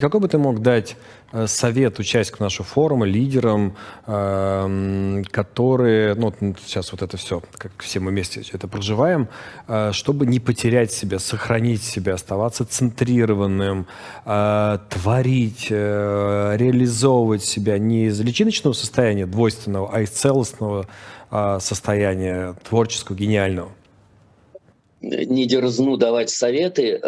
Какой бы ты мог дать совет участникам нашего форума, лидерам, которые, ну, сейчас вот это все, как все мы вместе это проживаем, чтобы не потерять себя, сохранить себя, оставаться центрированным, творить, реализовывать себя не из личиночного состояния двойственного, а из целостного состояния творческого, гениального? Не дерзну давать советы,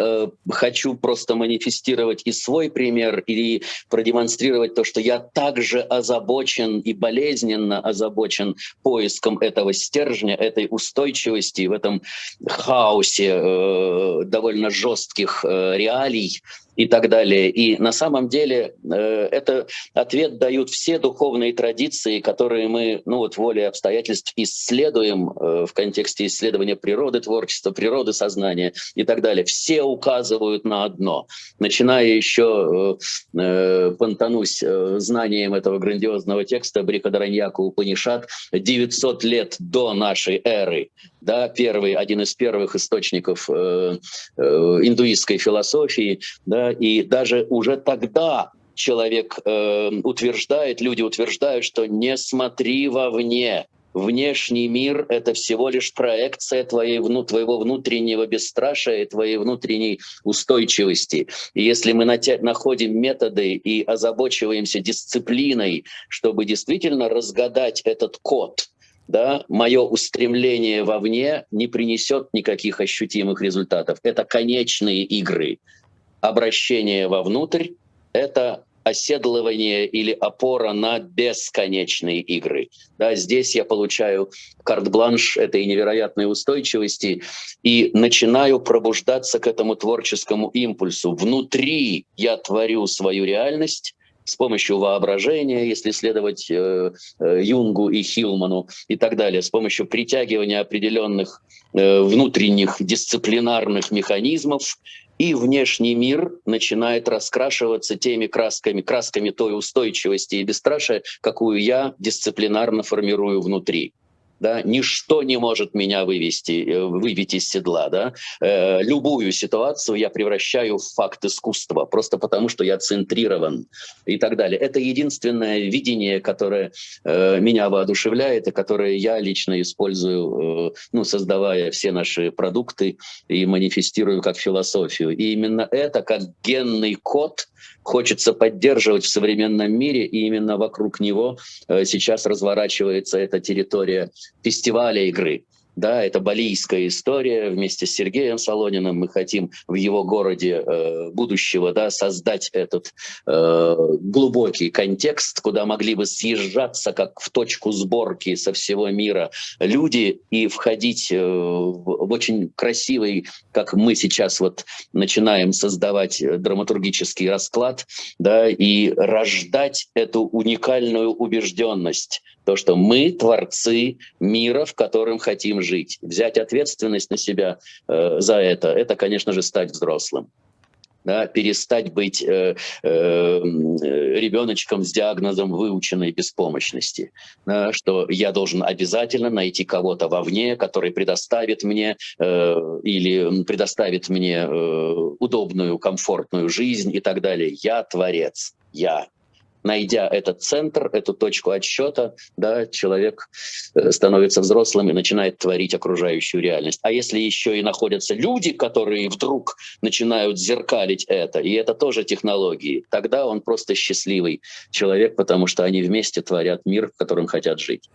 хочу просто манифестировать и свой пример, и продемонстрировать то, что я также озабочен и болезненно озабочен поиском этого стержня, этой устойчивости в этом хаосе довольно жестких реалий и так далее. И на самом деле это ответ дают все духовные традиции, которые мы, ну вот волей обстоятельств исследуем в контексте исследования природы творчества, природы сознания и так далее. Все указывают на одно. Начиная еще, понтанусь знанием этого грандиозного текста Брихадараньяка Упанишад, 900 лет до нашей эры, да, один из первых источников индуистской философии, да, и даже уже тогда человек люди утверждают, что не смотри вовне. Внешний мир — это всего лишь проекция твоего внутреннего бесстрашия и твоей внутренней устойчивости. И если мы находим методы и озабочиваемся дисциплиной, чтобы действительно разгадать этот код, да, мое устремление вовне не принесет никаких ощутимых результатов. Это конечные игры. Обращение вовнутрь — это оседлывание или опора на бесконечные игры. Да, здесь я получаю карт-бланш этой невероятной устойчивости и начинаю пробуждаться к этому творческому импульсу. Внутри я творю свою реальность с помощью воображения, если следовать Юнгу и Хилману и так далее, с помощью притягивания определенных внутренних дисциплинарных механизмов, и внешний мир начинает раскрашиваться теми красками той устойчивости и бесстрашия, какую я дисциплинарно формирую внутри. Да, ничто не может меня выбить из седла. Да? Любую ситуацию я превращаю в факт искусства, просто потому что я центрирован и так далее. Это единственное видение, которое меня воодушевляет и которое я лично использую, создавая все наши продукты и манифестирую как философию. И именно это, как генный код, хочется поддерживать в современном мире, и именно вокруг него сейчас разворачивается эта территория фестиваля игры. Да, это балийская история. Вместе с Сергеем Солониным мы хотим в его городе будущего, да, создать этот глубокий контекст, куда могли бы съезжаться как в точку сборки со всего мира люди и входить в очень красивый, как мы сейчас вот начинаем создавать драматургический расклад, да, и рождать эту уникальную убежденность, то, что мы творцы мира, в котором хотим жить. Взять ответственность на себя за это, конечно же, стать взрослым. Да, перестать быть ребеночком с диагнозом выученной беспомощности, да, что я должен обязательно найти кого-то вовне, который предоставит мне или предоставит мне удобную, комфортную жизнь и так далее. Я творец, я. Найдя этот центр, эту точку отсчета, да, человек становится взрослым и начинает творить окружающую реальность. А если еще и находятся люди, которые вдруг начинают зеркалить это, и это тоже технологии, тогда он просто счастливый человек, потому что они вместе творят мир, в котором хотят жить.